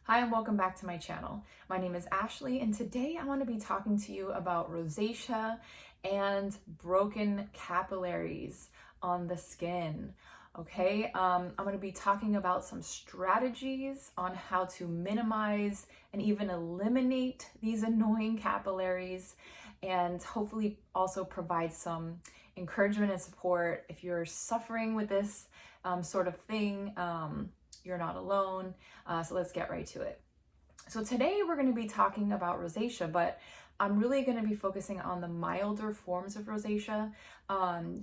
Hi and welcome back to my channel. My name is Ashley and today I want to be talking to you about rosacea and broken capillaries on the skin. Okay, I'm going to be talking about some strategies on how to minimize and even eliminate these annoying capillaries, and hopefully also provide some encouragement and support if you're suffering with this sort of thing. You're not alone. So let's get right to it. So today we're going to be talking about rosacea, but I'm really going to be focusing on the milder forms of rosacea.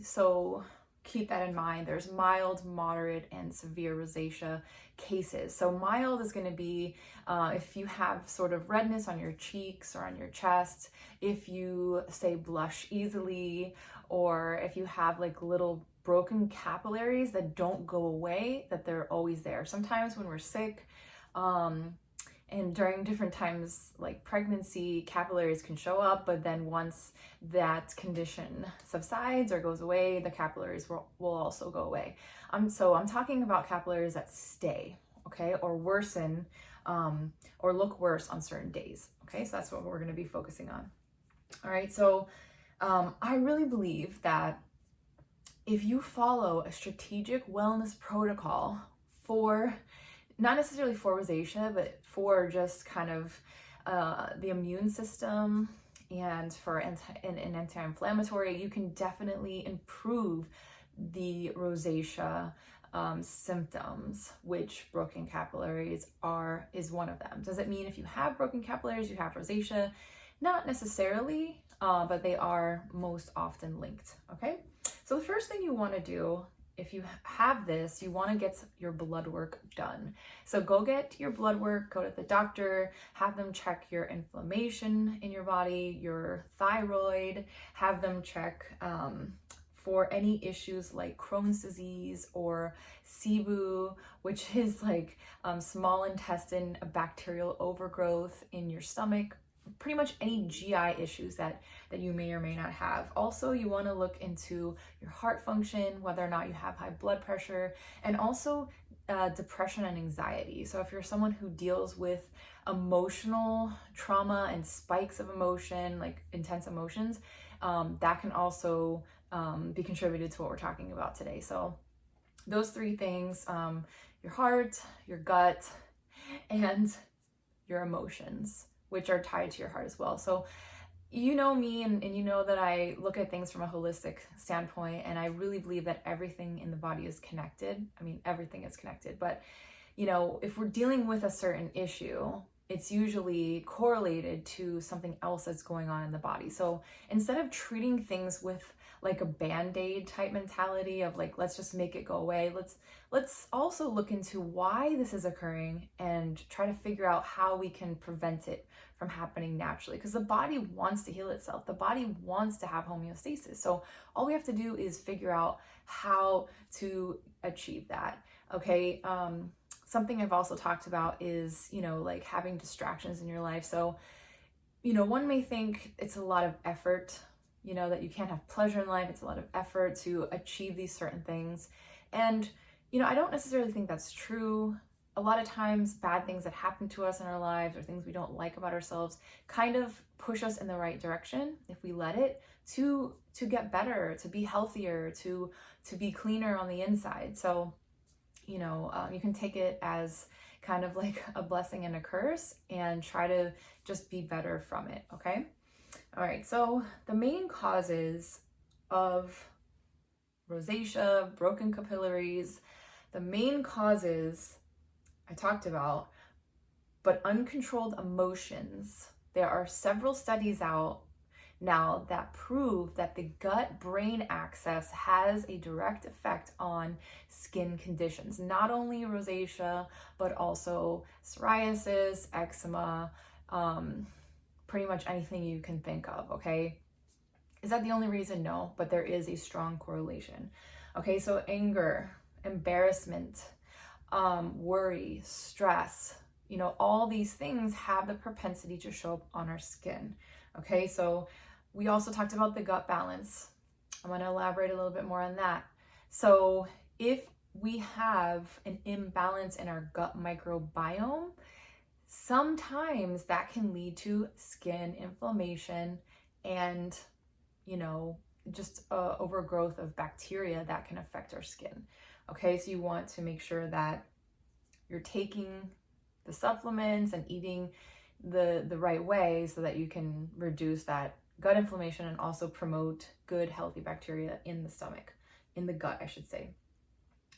So keep that in mind. There's mild, moderate, and severe rosacea cases. So mild is going to be if you have sort of redness on your cheeks or on your chest, if you say blush easily, or if you have like little broken capillaries that don't go away, that they're always there. Sometimes when we're sick, and during different times like pregnancy, capillaries can show up, but then once that condition subsides or goes away, the capillaries will also go away. So I'm talking about capillaries that stay, okay, or worsen, or look worse on certain days, okay? So that's what we're gonna be focusing on. All right, so I really believe that if you follow a strategic wellness protocol for, not necessarily for rosacea, but for just kind of the immune system and for an anti-inflammatory, you can definitely improve the rosacea symptoms, which broken capillaries is one of them. Does it mean if you have broken capillaries, you have rosacea? Not necessarily, but they are most often linked, okay? So the first thing you want to do, if you have this, you want to get your blood work done. So go get your blood work, go to the doctor, have them check your inflammation in your body, your thyroid, have them check for any issues like Crohn's disease or SIBO, which is like small intestine bacterial overgrowth in your stomach. Pretty much any GI issues that you may or may not have. Also, you want to look into your heart function, whether or not you have high blood pressure, and also depression and anxiety. So if you're someone who deals with emotional trauma and spikes of emotion, like intense emotions, that can also be contributed to what we're talking about today. So those three things, your heart, your gut, and your emotions, which are tied to your heart as well. So you know me, and you know that I look at things from a holistic standpoint, and I really believe that everything in the body is connected. I mean, everything is connected, but you know, if we're dealing with a certain issue, it's usually correlated to something else that's going on in the body. So instead of treating things with like a band-aid type mentality of like, let's just make it go away, let's also look into why this is occurring and try to figure out how we can prevent it from happening naturally, because the body wants to heal itself. The body wants to have homeostasis. So all we have to do is figure out how to achieve that. Okay. Something I've also talked about is, you know, like having distractions in your life. So, you know, one may think it's a lot of effort, you know, that you can't have pleasure in life. It's a lot of effort to achieve these certain things. And, you know, I don't necessarily think that's true. A lot of times bad things that happen to us in our lives or things we don't like about ourselves kind of push us in the right direction if we let it, to get better, to be healthier, to be cleaner on the inside. So, you know, you can take it as kind of like a blessing and a curse and try to just be better from it, okay? All right, so the main causes of rosacea, broken capillaries, the main causes I talked about, but uncontrolled emotions. There are several studies out now that prove that the gut-brain axis has a direct effect on skin conditions, not only rosacea, but also psoriasis, eczema, pretty much anything you can think of, okay? Is that the only reason? No, but there is a strong correlation. Okay, so anger, embarrassment, worry, stress, you know, all these things have the propensity to show up on our skin. Okay, so we also talked about the gut balance. I'm going to elaborate a little bit more on that. So if we have an imbalance in our gut microbiome, sometimes that can lead to skin inflammation and, just overgrowth of bacteria that can affect our skin. Okay, so you want to make sure that you're taking the supplements and eating the right way so that you can reduce that gut inflammation and also promote good, healthy bacteria in the stomach, in the gut, I should say.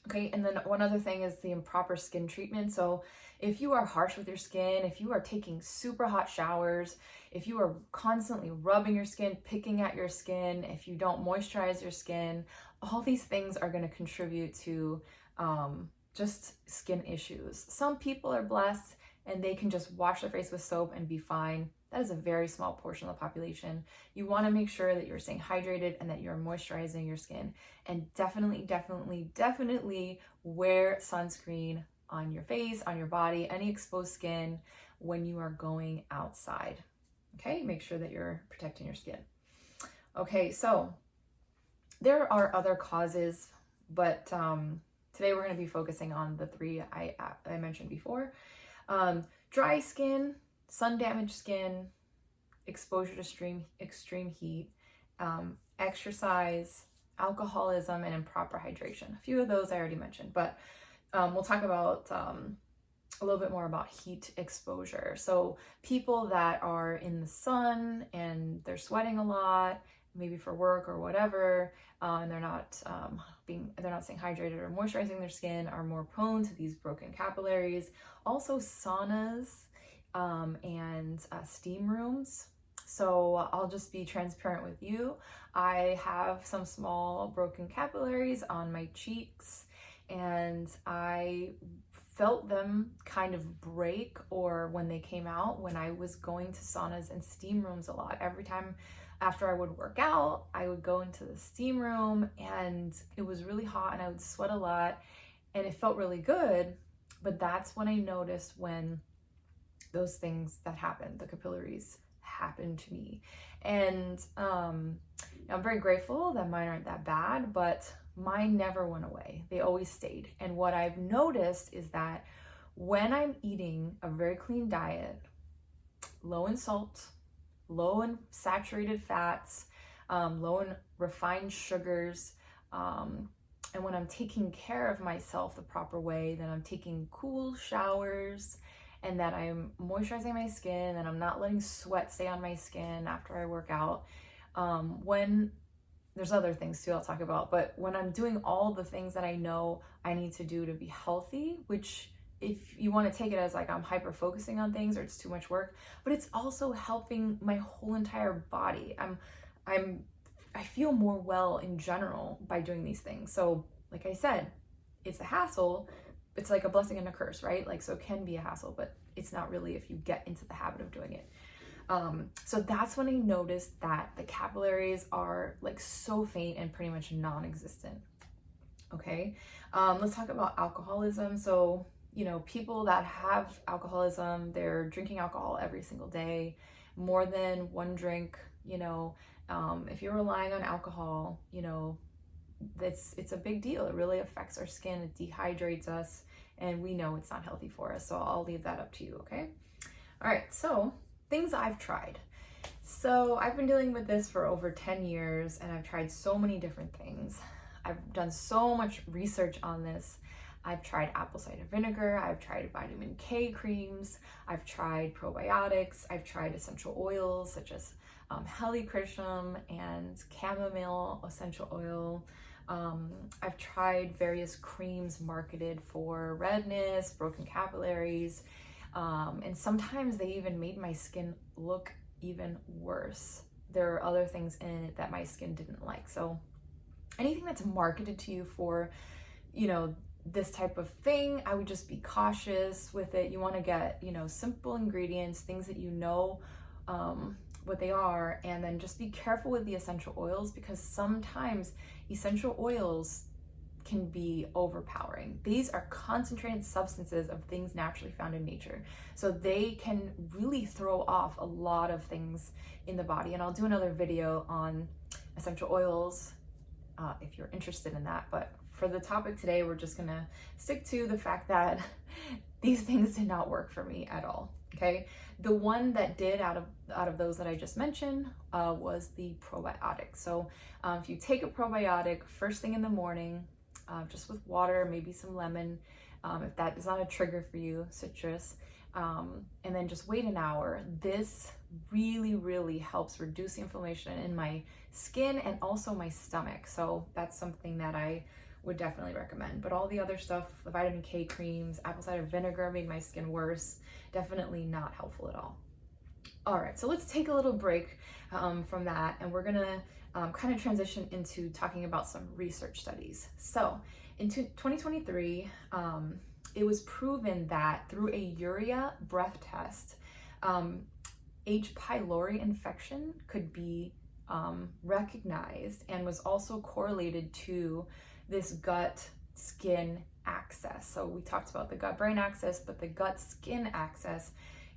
Okay, and then one other thing is the improper skin treatment. So if you are harsh with your skin, if you are taking super hot showers, if you are constantly rubbing your skin, picking at your skin, if you don't moisturize your skin, all these things are going to contribute to just skin issues. Some people are blessed and they can just wash their face with soap and be fine. That is a very small portion of the population. You want to make sure that you're staying hydrated and that you're moisturizing your skin. And definitely wear sunscreen on your face, on your body, any exposed skin when you are going outside. Okay, make sure that you're protecting your skin. Okay, so there are other causes, but today we're going to be focusing on the three I mentioned before. Dry skin, sun-damaged skin, exposure to extreme heat, exercise, alcoholism, and improper hydration. A few of those I already mentioned, but we'll talk about a little bit more about heat exposure. So people that are in the sun and they're sweating a lot, maybe for work or whatever, and they're not staying hydrated or moisturizing their skin, are more prone to these broken capillaries. Also saunas and steam rooms. So I'll just be transparent with you. I have some small broken capillaries on my cheeks, and I felt them kind of break, or when they came out, when I was going to saunas and steam rooms a lot. Every time after I would work out, I would go into the steam room and it was really hot and I would sweat a lot and it felt really good. But that's when I noticed when those things that happened, the capillaries, happened to me. And I'm very grateful that mine aren't that bad, but mine never went away. They always stayed. And what I've noticed is that when I'm eating a very clean diet, low in salt, low in saturated fats, low in refined sugars, and when I'm taking care of myself the proper way, that I'm taking cool showers, and that I'm moisturizing my skin, and I'm not letting sweat stay on my skin after I work out. When there's other things too I'll talk about, but when I'm doing all the things that I know I need to do to be healthy, which if you want to take it as like I'm hyper focusing on things or it's too much work, but it's also helping my whole entire body. I feel more well in general by doing these things. So like I said, it's a hassle. It's like a blessing and a curse, right? Like, so it can be a hassle, but it's not really if you get into the habit of doing it. So that's when I noticed that the capillaries are like so faint and pretty much non-existent. Okay. Let's talk about alcoholism. So, people that have alcoholism, they're drinking alcohol every single day, more than one drink. If you're relying on alcohol, it's a big deal. It really affects our skin. It dehydrates us, and we know it's not healthy for us. So I'll leave that up to you. Okay. All right. So things I've tried. So I've been dealing with this for over 10 years, and I've tried so many different things. I've done so much research on this. I've tried apple cider vinegar, I've tried vitamin K creams, I've tried probiotics, I've tried essential oils such as helichrysum and chamomile essential oil. I've tried various creams marketed for redness, broken capillaries, and sometimes they even made my skin look even worse. There are other things in it that my skin didn't like. So anything that's marketed to you for, this type of thing, I would just be cautious with it. You want to get, simple ingredients, things that what they are, and then just be careful with the essential oils, because sometimes essential oils can be overpowering. These are concentrated substances of things naturally found in nature. So they can really throw off a lot of things in the body. And I'll do another video on essential oils if you're interested in that. But for the topic today, we're just gonna stick to the fact that these things did not work for me at all. Okay, the one that did out of those that I just mentioned was the probiotic. So if you take a probiotic first thing in the morning, just with water, maybe some lemon, if that is not a trigger for you, citrus, and then just wait an hour, this really helps reduce the inflammation in my skin and also my stomach. So that's something that I would definitely recommend. But all the other stuff, the vitamin K creams, apple cider vinegar made my skin worse, definitely not helpful at all. All right, so let's take a little break from that, and we're gonna kind of transition into talking about some research studies. So in 2023, it was proven that through a urea breath test, H. pylori infection could be recognized and was also correlated to this gut-skin axis. So we talked about the gut-brain axis, but the gut-skin axis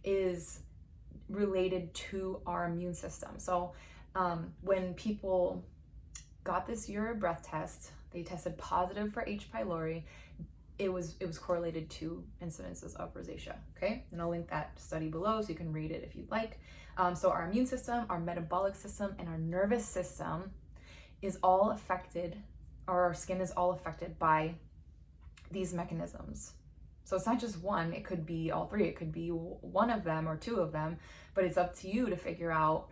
is related to our immune system. So when people got this urea breath test, they tested positive for H. pylori. It was correlated to incidences of rosacea, okay? And I'll link that study below so you can read it if you'd like. So our immune system, our metabolic system, and our nervous system is all affected, or our skin is all affected by these mechanisms. So it's not just one, it could be all three, it could be one of them or two of them, but it's up to you to figure out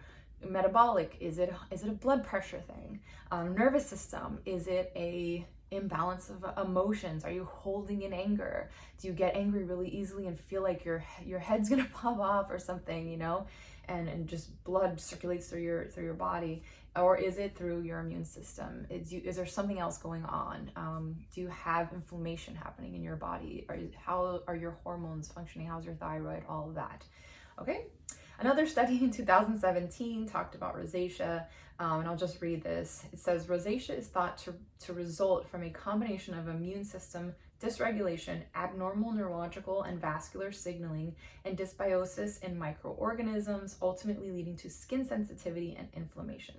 metabolic, is it a blood pressure thing? Nervous system, is it a imbalance of emotions? Are you holding in anger? Do you get angry really easily and feel like your head's gonna pop off or something, you know, and just blood circulates through your body? Or is it through your immune system? Is there something else going on? Do you have inflammation happening in your body? How are your hormones functioning? How's your thyroid? All of that. Okay. Another study in 2017 talked about rosacea, and I'll just read this. It says, rosacea is thought to result from a combination of immune system dysregulation, abnormal neurological and vascular signaling, and dysbiosis in microorganisms, ultimately leading to skin sensitivity and inflammation.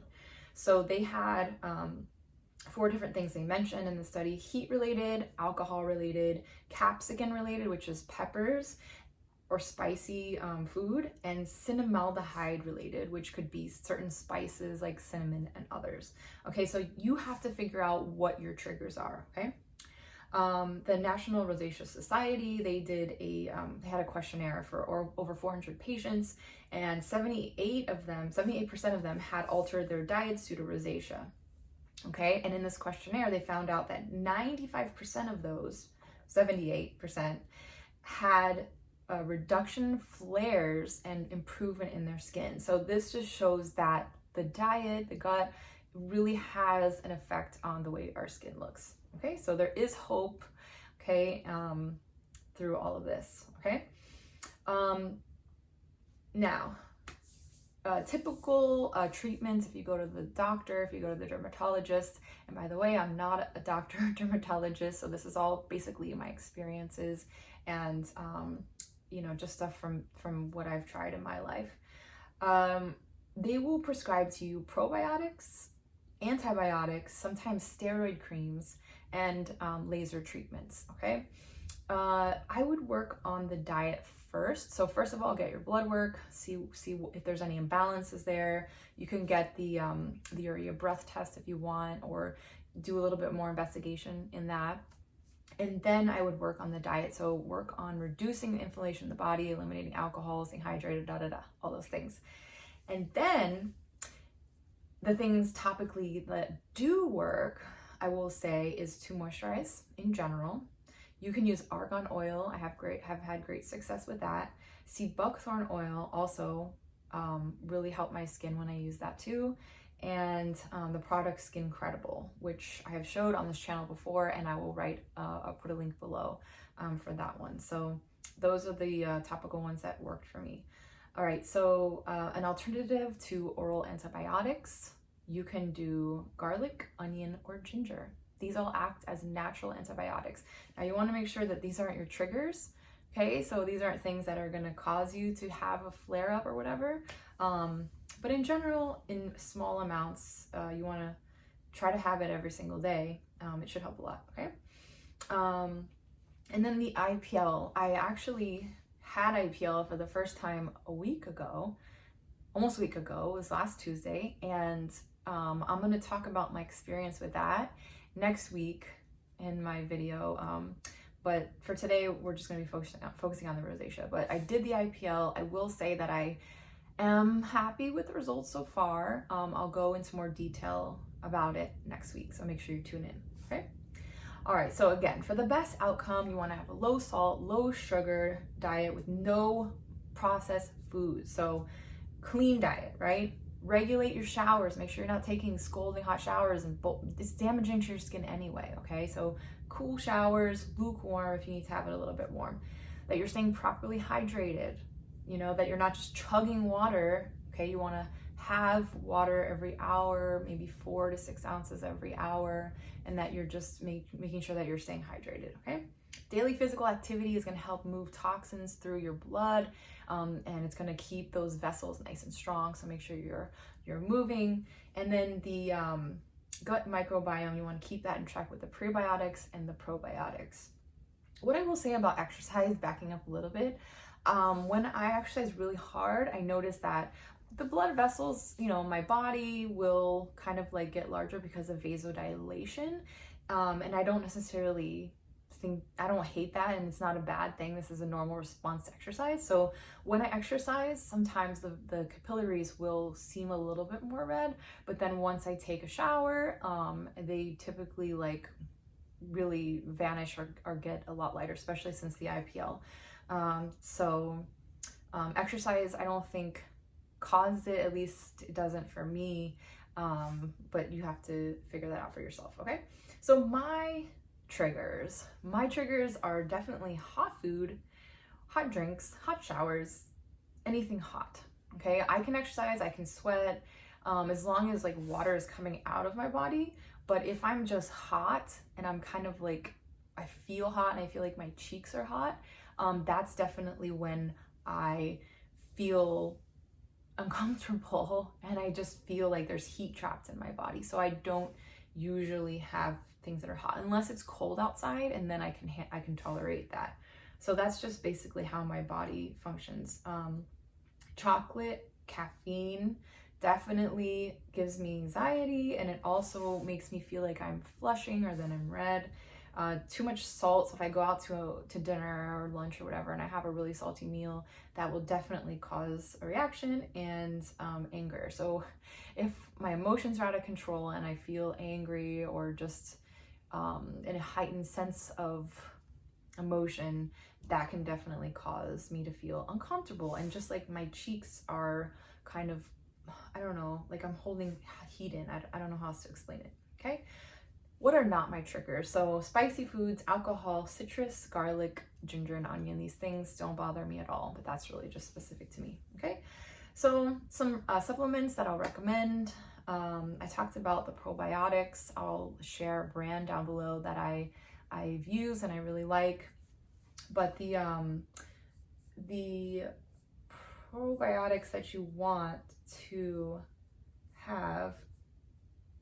So they had 4 different things they mentioned in the study: heat-related, alcohol-related, capsicum-related, which is peppers, or spicy food, and cinnamaldehyde related, which could be certain spices like cinnamon and others. Okay, so you have to figure out what your triggers are, okay? The National Rosacea Society, they had a questionnaire for over 400 patients, and 78% of them had altered their diets due to rosacea. Okay, and in this questionnaire, they found out that 95% of those, 78%, had a reduction, flares, and improvement in their skin. So this just shows that the diet, the gut, really has an effect on the way our skin looks. Okay, so there is hope, okay, through all of this, okay? Now, typical treatments, if you go to the doctor, if you go to the dermatologist, and by the way, I'm not a doctor or dermatologist, so this is all basically my experiences and you know, just stuff from what I've tried in my life. They will prescribe to you probiotics, antibiotics, sometimes steroid creams, and laser treatments, okay? I would work on the diet first. So first of all, get your blood work, see if there's any imbalances there. You can get the urea breath test if you want, or do a little bit more investigation in that. And then I would work on the diet. So work on reducing the inflammation in the body, eliminating alcohol, staying hydrated, all those things. And then the things topically that do work, I will say, is to moisturize in general. You can use argan oil. I have had great success with that. Sea buckthorn oil also really helped my skin when I use that too. And the product Skin Credible, which I have showed on this channel before, and I will I'll put a link below for that one. So those are the topical ones that worked for me. All right, so an alternative to oral antibiotics, you can do garlic, onion, or ginger. These all act as natural antibiotics. Now you want to make sure that these aren't your triggers, okay? So these aren't things that are going to cause you to have a flare up or whatever. But in general, in small amounts, you want to try to have it every single day. It should help a lot, okay? And then the IPL, I actually had IPL for the first time a week ago, almost a week ago. It was last Tuesday, and I'm going to talk about my experience with that next week in my video. But for today, we're just going to be focusing on the rosacea. But I did the IPL. I will say that I am happy with the results so far. I'll go into more detail about it next week, so make sure you tune in, okay? All right, so again, for the best outcome, you want to have a low salt, low sugar diet with no processed foods. So clean diet, right? Regulate your showers. Make sure you're not taking scalding hot showers, and it's damaging to your skin anyway, okay? So cool showers, lukewarm if you need to have it a little bit warm. That you're staying properly hydrated, you know, that you're not just chugging water, okay? You want to have water every hour, maybe 4 to 6 ounces every hour, and that you're just making sure that you're staying hydrated, okay? Daily physical activity is going to help move toxins through your blood, and it's going to keep those vessels nice and strong, so make sure you're moving. And then the gut microbiome, you want to keep that in check with the prebiotics and the probiotics. What I will say about exercise, backing up a little bit, when I exercise really hard, I notice that the blood vessels, you know, my body will kind of like get larger because of vasodilation. And I don't necessarily I don't hate that, and it's not a bad thing. This is a normal response to exercise. So when I exercise, sometimes the capillaries will seem a little bit more red, but then once I take a shower, they typically like really vanish or get a lot lighter, especially since the IPL. Exercise, I don't think causes it, at least it doesn't for me, but you have to figure that out for yourself, okay? So my triggers are definitely hot food, hot drinks, hot showers, anything hot, okay? I can exercise, I can sweat, as long as like water is coming out of my body. But if I'm just hot and I'm kind of like, I feel hot and I feel like my cheeks are hot, that's definitely when I feel uncomfortable and I just feel like there's heat trapped in my body. So I don't usually have things that are hot unless it's cold outside, and then I can tolerate that. So that's just basically how my body functions. Chocolate, caffeine definitely gives me anxiety, and it also makes me feel like I'm flushing or that I'm red. Too much salt, so if I go out to dinner or lunch or whatever and I have a really salty meal, that will definitely cause a reaction and anger. So if my emotions are out of control and I feel angry or just in a heightened sense of emotion, that can definitely cause me to feel uncomfortable, and just like my cheeks are kind of, I don't know, like I'm holding heat in. I don't know how else to explain it, okay? What are not my triggers? So spicy foods, alcohol, citrus, garlic, ginger, and onion. These things don't bother me at all, but that's really just specific to me, okay? So some supplements that I'll recommend. I talked about the probiotics. I'll share a brand down below that I've used and I really like. But the probiotics that you want to have,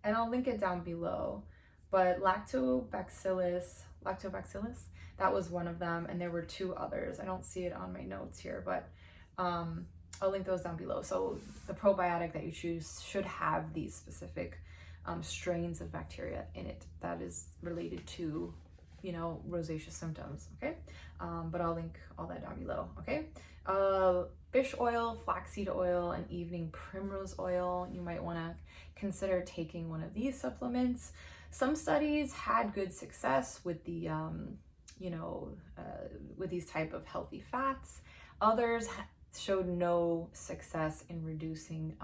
and I'll link it down below, but lactobacillus, that was one of them, and there were 2 others. I don't see it on my notes here, but I'll link those down below. So the probiotic that you choose should have these specific strains of bacteria in it that is related to, you know, rosacea symptoms, okay? But I'll link all that down below, okay? Fish oil, flaxseed oil, and evening primrose oil. You might want to consider taking one of these supplements. Some studies had good success with the, with these type of healthy fats. Others showed no success in reducing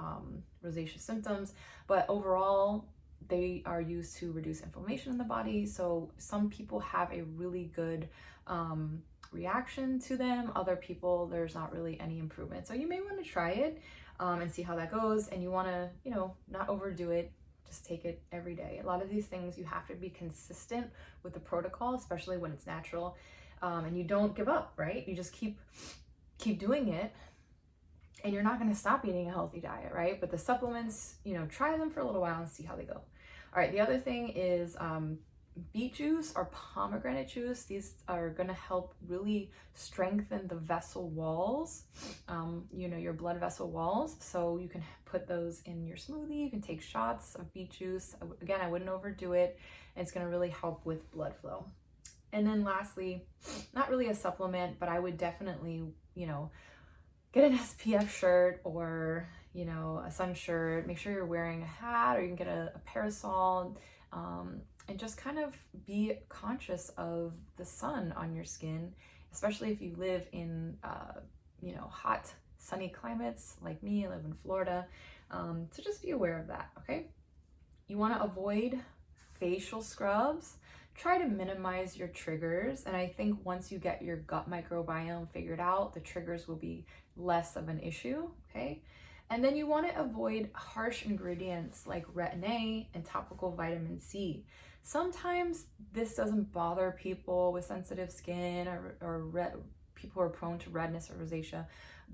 rosacea symptoms, but overall, they are used to reduce inflammation in the body. So some people have a really good reaction to them. Other people, there's not really any improvement. So you may want to try it and see how that goes. And you want to, you know, not overdo it. Just take it every day. A lot of these things, you have to be consistent with the protocol, especially when it's natural, and you don't give up, right? You just keep doing it, and you're not going to stop eating a healthy diet, right? But the supplements, you know, try them for a little while and see how they go. All right, the other thing is beet juice or pomegranate juice. These are going to help really strengthen the vessel walls, your blood vessel walls. So you can put those in your smoothie. You can take shots of beet juice. Again, I wouldn't overdo it. It's going to really help with blood flow. And then lastly, not really a supplement, but I would definitely, get an SPF shirt or, a sun shirt. Make sure you're wearing a hat, or you can get a parasol, and just kind of be conscious of the sun on your skin, especially if you live in, hot, sunny climates like me. I live in Florida. So just be aware of that, okay? You want to avoid facial scrubs. Try to minimize your triggers. And I think once you get your gut microbiome figured out, the triggers will be less of an issue, okay? And then you want to avoid harsh ingredients like retin A and topical vitamin C. Sometimes this doesn't bother people with sensitive skin or people who are prone to redness or rosacea,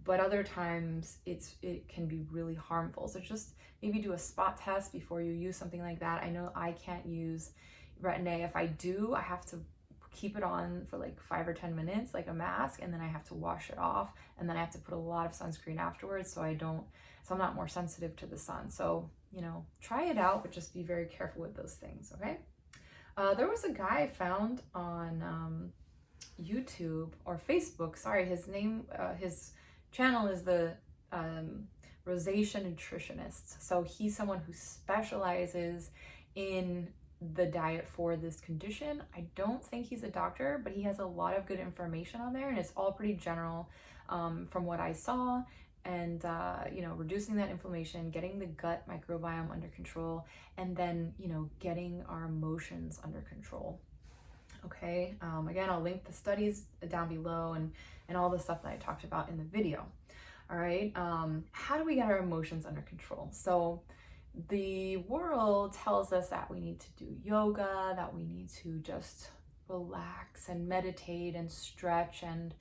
but other times it can be really harmful. So just maybe do a spot test before you use something like that. I know I can't use retin A. If I do, I have to keep it on for like 5 or 10 minutes, like a mask, and then I have to wash it off, and then I have to put a lot of sunscreen afterwards so I'm not more sensitive to the sun. So, try it out, but just be very careful with those things, okay? There was a guy I found on YouTube or Facebook, sorry, his channel is the Rosacea Nutritionist. So he's someone who specializes in the diet for this condition. I don't think he's a doctor, but he has a lot of good information on there, and it's all pretty general from what I saw. And reducing that inflammation, getting the gut microbiome under control, and then getting our emotions under control. Okay, again, I'll link the studies down below and all the stuff that I talked about in the video. All right, how do we get our emotions under control? So the world tells us that we need to do yoga, that we need to just relax and meditate and stretch and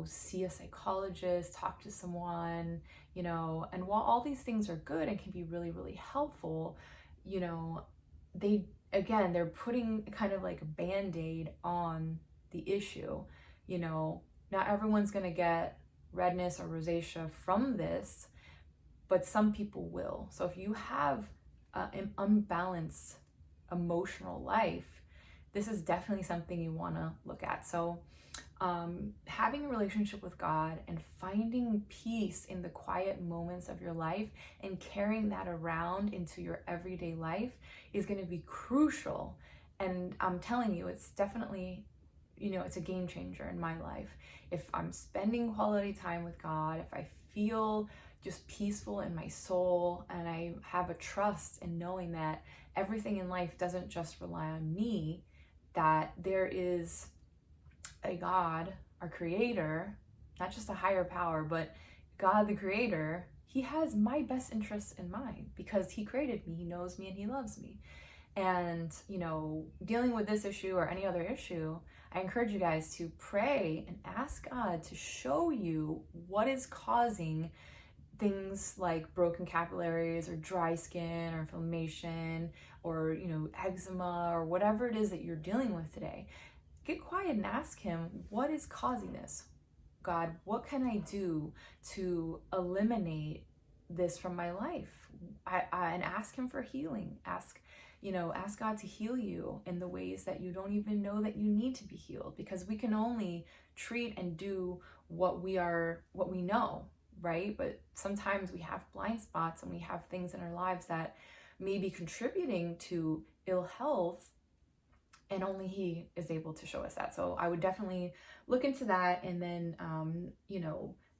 see a psychologist, talk to someone, and while all these things are good and can be really, really helpful, they're putting kind of like a band-aid on the issue. Not everyone's going to get redness or rosacea from this, but some people will. So if you have an unbalanced emotional life, this is definitely something you want to look at. So having a relationship with God and finding peace in the quiet moments of your life and carrying that around into your everyday life is going to be crucial. And I'm telling you, it's definitely, it's a game changer in my life. If I'm spending quality time with God, if I feel just peaceful in my soul, and I have a trust in knowing that everything in life doesn't just rely on me, that there is a God, our creator, not just a higher power, but God the creator. He has my best interests in mind because he created me, he knows me, and he loves me. And dealing with this issue or any other issue, I encourage you guys to pray and ask God to show you what is causing things like broken capillaries or dry skin or inflammation or eczema or whatever it is that you're dealing with today. Get quiet and ask him, what is causing this? God, what can I do to eliminate this from my life? And ask him for healing. Ask God to heal you in the ways that you don't even know that you need to be healed, because we can only treat and do what we know, right? But sometimes we have blind spots and we have things in our lives that may be contributing to ill health, and only he is able to show us that. So I would definitely look into that, and then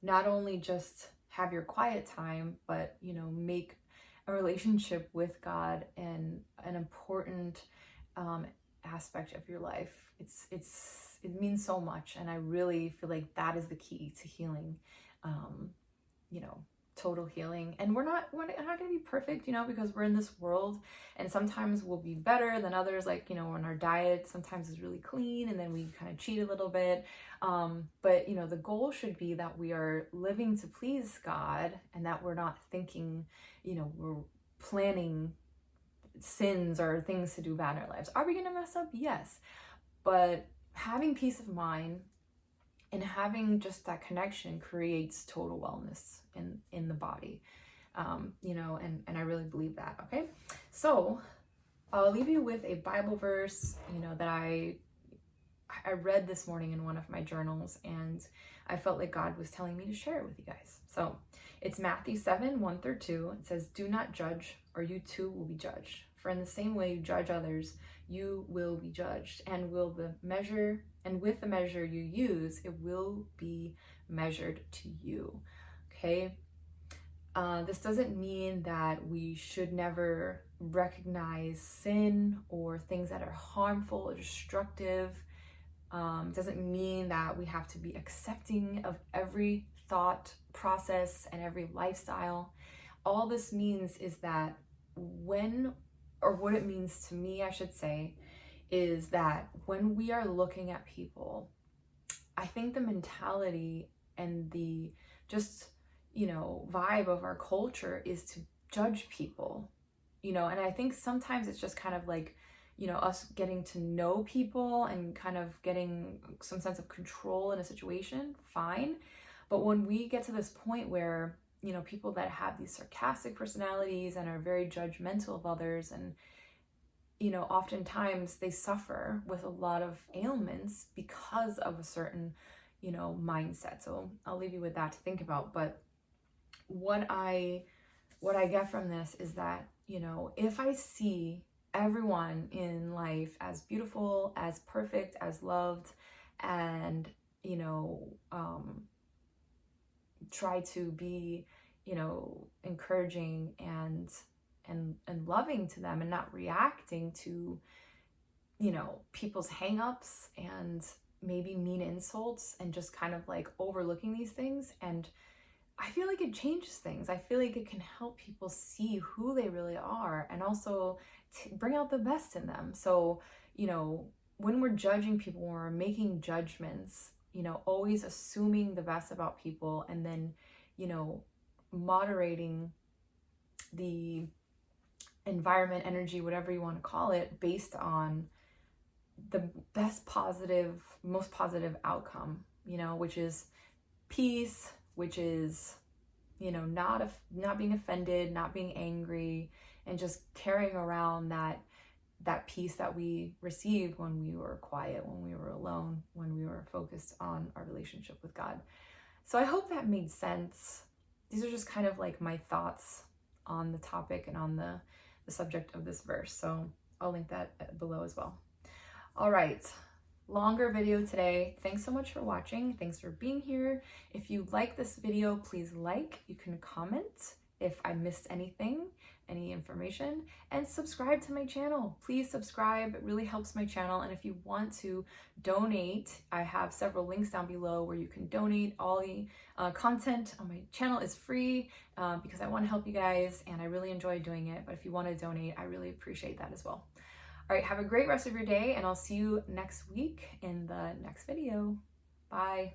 not only just have your quiet time, but make a relationship with God and an important aspect of your life. It means so much, and I really feel like that is the key to healing. Total healing. And we're not going to be perfect, because we're in this world, and sometimes we'll be better than others. Like, when our diet sometimes is really clean and then we kind of cheat a little bit. But the goal should be that we are living to please God, and that we're not thinking, we're planning sins or things to do bad in our lives. Are we going to mess up? Yes. But having peace of mind and having just that connection creates total wellness in the body. You know, and I really believe that. Okay. So I'll leave you with a Bible verse, you know, that I read this morning in one of my journals, and I felt like God was telling me to share it with you guys. So it's Matthew 7:1-2. It says, "Do not judge, or you too will be judged. For in the same way you judge others, you will be judged. And with the measure you use, it will be measured to you." Okay. This doesn't mean that we should never recognize sin or things that are harmful or destructive. Doesn't mean that we have to be accepting of every thought process and every lifestyle. All this means is that what it means to me, I should say, is that when we are looking at people, I think the mentality and the just, you know, vibe of our culture is to judge people, you know, and I think sometimes it's just kind of like, you know, us getting to know people and kind of getting some sense of control in a situation, fine. But when we get to this point where, you know, people that have these sarcastic personalities and are very judgmental of others, and, you know, oftentimes they suffer with a lot of ailments because of a certain, you know, mindset. So I'll leave you with that to think about. But what I get from this is that, you know, if I see everyone in life as beautiful, as perfect, as loved, and, you know, try to be, you know, encouraging and loving to them, and not reacting to, you know, people's hangups and maybe mean insults, and just kind of like overlooking these things. And I feel like it changes things. I feel like it can help people see who they really are, and also bring out the best in them. So, you know, when we're judging people, when we're making judgments, you know, always assuming the best about people, and then, you know, moderating the environment, energy, whatever you want to call it, based on the best positive, most positive outcome, you know, which is peace, which is, you know, not being offended, not being angry, and just carrying around that peace that we received when we were quiet, when we were alone, when we were focused on our relationship with God. So I hope that made sense. These are just kind of like my thoughts on the topic and on the subject of this verse. So I'll link that below as well. All right. Longer video today. Thanks so much for watching. Thanks for being here. If you like this video, please like. You can comment if I missed anything, any information, and subscribe to my channel. Please subscribe. It really helps my channel. And if you want to donate, I have several links down below where you can donate. All the content on my channel is free because I want to help you guys, and I really enjoy doing it. But if you want to donate, I really appreciate that as well. All right, have a great rest of your day, and I'll see you next week in the next video. Bye.